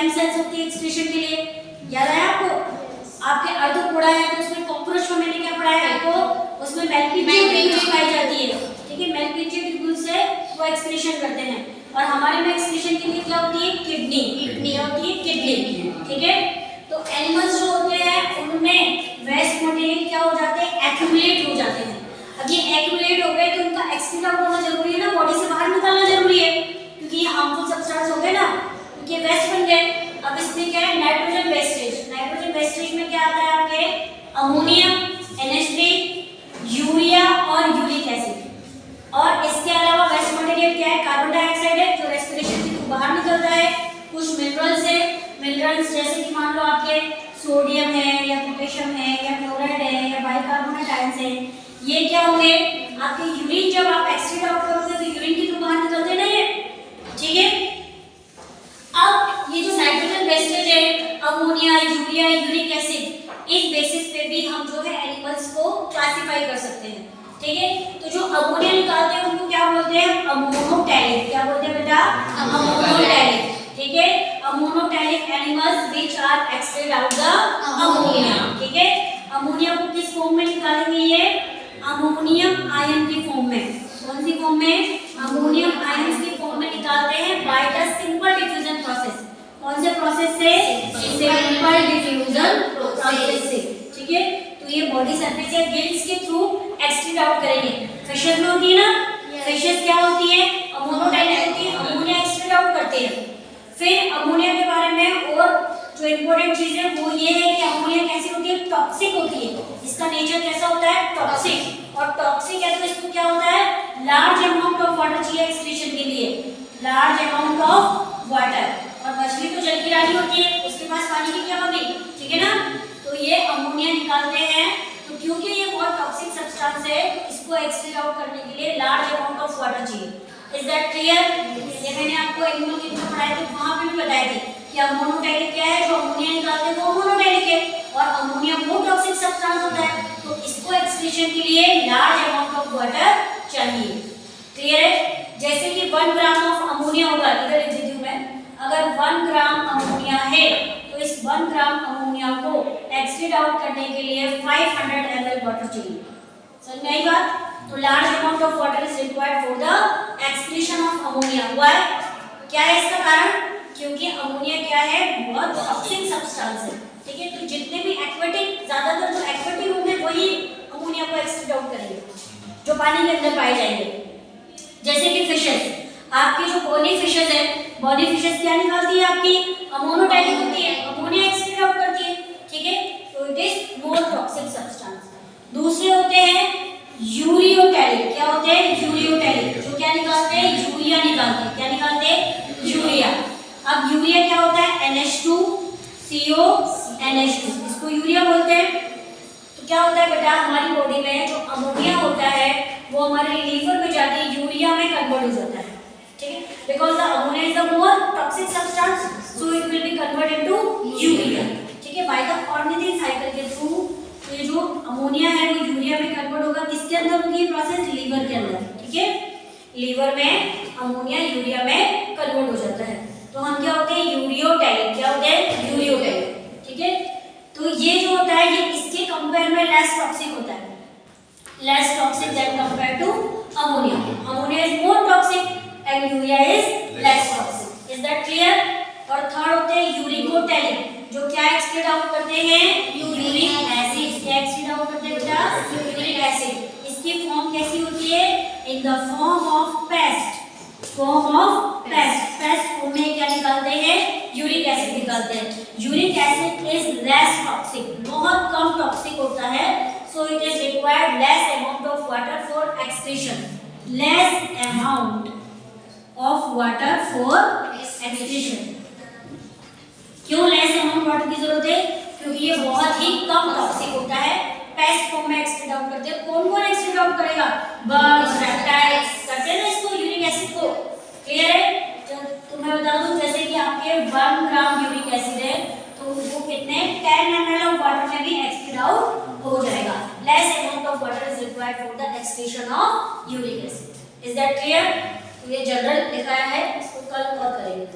Stem cells होती है excretion के लिए, याद है आपको? आपके अर्धोपोडा है तो उसमें कॉकरोच में मैंने क्या पढ़ाया है आपको? उसमें मेल्किजियम ट्यूब्यूल्स पाई जाती है, ठीक है? मेल्किजियम ट्यूब्यूल्स से वो एक्सक्रीशन करते हैं। और हमारे में एक्सक्रीशन के लिए क्या होती है? किडनी होती है, किडनी, ठीक है? तो एनिमल्स जो होते हैं उनमें वेस्ट मटेरियल क्या हो जाते हैं? एक्यूमुलेट हो जाते हैं। अब ये एक्यूमुलेट हो गए तो उनका एक्सक्रीट आउट होना जरूरी है ना, बॉडी से बाहर निकालना जरूरी है, क्योंकि ये हार्मफुल सब्सटेंस हो गए ना, क्योंकि वेस्ट बन गए। अब इसमें क्या है? Nitrogen wastage. नाइट्रोजन वेस्टेज में क्या आता है आपके? अमोनिया, NH3, यूरिया और यूरिक एसिड। और इसके अलावा वेस्ट मटेरियल क्या है? कार्बन डाइऑक्साइड है जो रेस्पिरेशन के थ्रू बाहर निकलता है। कुछ मिनरल्स है, मिनरल्स जैसे कि मान लो आपके सोडियम है या पोटेशियम है या क्लोराइड है या बाइकार्बोनेट आयंस है, ये क्या होंगे? आपके यूरिन जब आप एक्सक्रीट आउट करोगे तो यूरिन के थ्रू बाहर निकलते नहीं है, ठीक है? अब ये जो नाइट्रोजन वेस्टेज है, अमोनिया, यूरिया, यूरिक एसिड, इस बेसिस पे भी हम जो है एनिमल्स को क्लासिफाई कर सकते हैं, ठीक है? तो जो अमोनिया निकालते हैं उनको क्या बोलते हैं? अमोनोटैलिक। क्या बोलते हैं बेटा? अमोनोटैलिक, ठीक है? Ammonotelic animals which are excrete out the ammonia, ठीक है? अमोनिया को किस फॉर्म में निकालेंगे? ये अमोनियम आयन की फॉर्म में। कौन सी फॉर्म में? अमोनियम आयंस की फॉर्म में निकालते हैं by the simple diffusion process. कौन से प्रोसेस से? सिंपल डिफ्यूजन प्रोसेस से, ठीक है? तो ये बॉडी सरफेस या गिल्स के थ्रू एक्सक्रीट आउट करेंगे। फिशेस में होती है ना, फिशेस क्या होती है? अमोनोटैलिक होती है, अमोनिया एक्सक्रीट आउट करते हैं। फिर अमोनिया के बारे में और जो इंपॉर्टेंट चीज है वो ये है कि अमोनिया कैसी होती है? टॉक्सिक होती है। इसका नेचर कैसा होता है? टॉक्सिक। और टॉक्सिक है तो इसको क्या होता है? लार्ज अमाउंट ऑफ वाटर चाहिए एक्सक्रीशन के लिए, लार्ज अमाउंट ऑफ वाटर। और मछली तो जल की रानी होती है, उसके पास पानी की क्या कमी, ठीक है ना? तो ये अमोनिया निकालते हैं। तो क्योंकि ये बहुत टॉक्सिक सब्सटेंस है, इसको एक्सक्रीट आउट करने के लिए लार्ज अमाउंट ऑफ वाटर चाहिए। Is that clear? ये मैंने आपको एनिमल के अंदर पढ़ाया था, वहां पे भी बताया था कि अमोनोटैलिक क्या है? जो अमोनिया निकालते हैं वो अमोनोटैलिक है, और अमोनिया बहुत टॉक्सिक सब्सटेंस होता है, तो इसको एक्सक्रीशन के लिए लार्ज अमाउंट ऑफ वाटर चाहिए। क्लियर है? जैसे कि 1 ग्राम ऑफ अमोनिया होगा, इधर लिख देती हूं मैं, अगर 1 ग्राम अमोनिया है तो इस 1 ग्राम अमोनिया को एक्सक्रीट आउट करने के लिए 500 ml वाटर चाहिए। समझ में आई बात? तो large amount of water is required for the excretion of ammonia. Why? क्या है इसका कारण? क्योंकि अमोनिया क्या है? बहुत टॉक्सिक सब्सटेंस है, ठीक है? तो जितने भी एक्वेटिक, ज्यादातर जो एक्वेटिक होंगे वही अमोनिया को एक्सक्रीट आउट करेंगे, जो पानी के अंदर पाए जाएंगे। जैसे कि फिशेस, आपकी जो बॉनी फिशेस है, बॉनी फिशेस क्या निकालती है? आपकी अमोनोटैलिक होती है, अमोनिया एक्सक्रीट आउट करती है, ठीक है? तो it is more toxic substance. दूसरे होते हैं यूरियोटैलिक। क्या होते हैं? यूरियोटैलिक, जो क्या निकालते हैं? यूरिया निकालते हैं। क्या निकालते हैं? यूरिया। अब यूरिया क्या होता है? NH2CO NH2, इसको यूरिया बोलते हैं। तो क्या होता है बेटा? हमारी बॉडी में जो अमोनिया होता है वो हमारे लीवर में जाके यूरिया में कन्वर्ट हो जाता है, ठीक है? Because the ammonia is the more toxic substance, so it will be convert into urea, ठीक है? बाय द ऑर्गेनिक साइकिल के थ्रू। तो ये जो अमोनिया है वो यूरिया में कन्वर्ट होगा। किसके अंदर होगी ये प्रोसेस? लीवर के अंदर, ठीक है? लीवर में अमोनिया यूरिया में कन्वर्ट हो जाता है। तो हम क्या होते हैं? यूरियोटैलिक। क्या होते हैं? यूरियोटैलिक, ठीक है? तो ये जो होता है ये इसके कंपेयर में लेस टॉक्सिक होता है, less toxic than compare to ammonia. Ammonia is more toxic and urea is less toxic. Is that clear? और थर्ड होते हैं यूरिकोटैलिक, जो क्या एक्सक्रीट आउट करते हैं? Uric acid. क्या एक्सक्रीट आउट करते हैं बेटा? Uric acid. इसकी फॉर्म कैसी होती है? In the form of paste. Form of paste. Paste form में क्या निकालते हैं? यूरिक एसिड निकालते हैं। Uric acid is less toxic, बहुत कम टॉक्सिक होता है, so it is required less amount of water for excretion. Less amount of water for excretion. क्यों लेस अमाउंट वाटर की जरूरत है? क्योंकि ये बहुत ही कम टॉक्सिक होता है, पेस्ट फॉर्म में एक्सक्रीट आउट करते हैं। कौन कौन एक्सक्रीट आउट करेगा? बर्ड्स, रेप्टाइल्स करते हैं ना इसको, यूरिक एसिड को। क्लियर है? तो मैं बता दूं, जैसे कि आपके 1 ग्राम यूरिक एसिड है तो वो कितने 10 ml ऑफ वाटर में भी एक्सक्रीट आउट हो जाएगा। Less amount of water is required for the excretion of uric acid. Is that clear? तो ये जनरल लिखा है, इसको कल और करेंगे।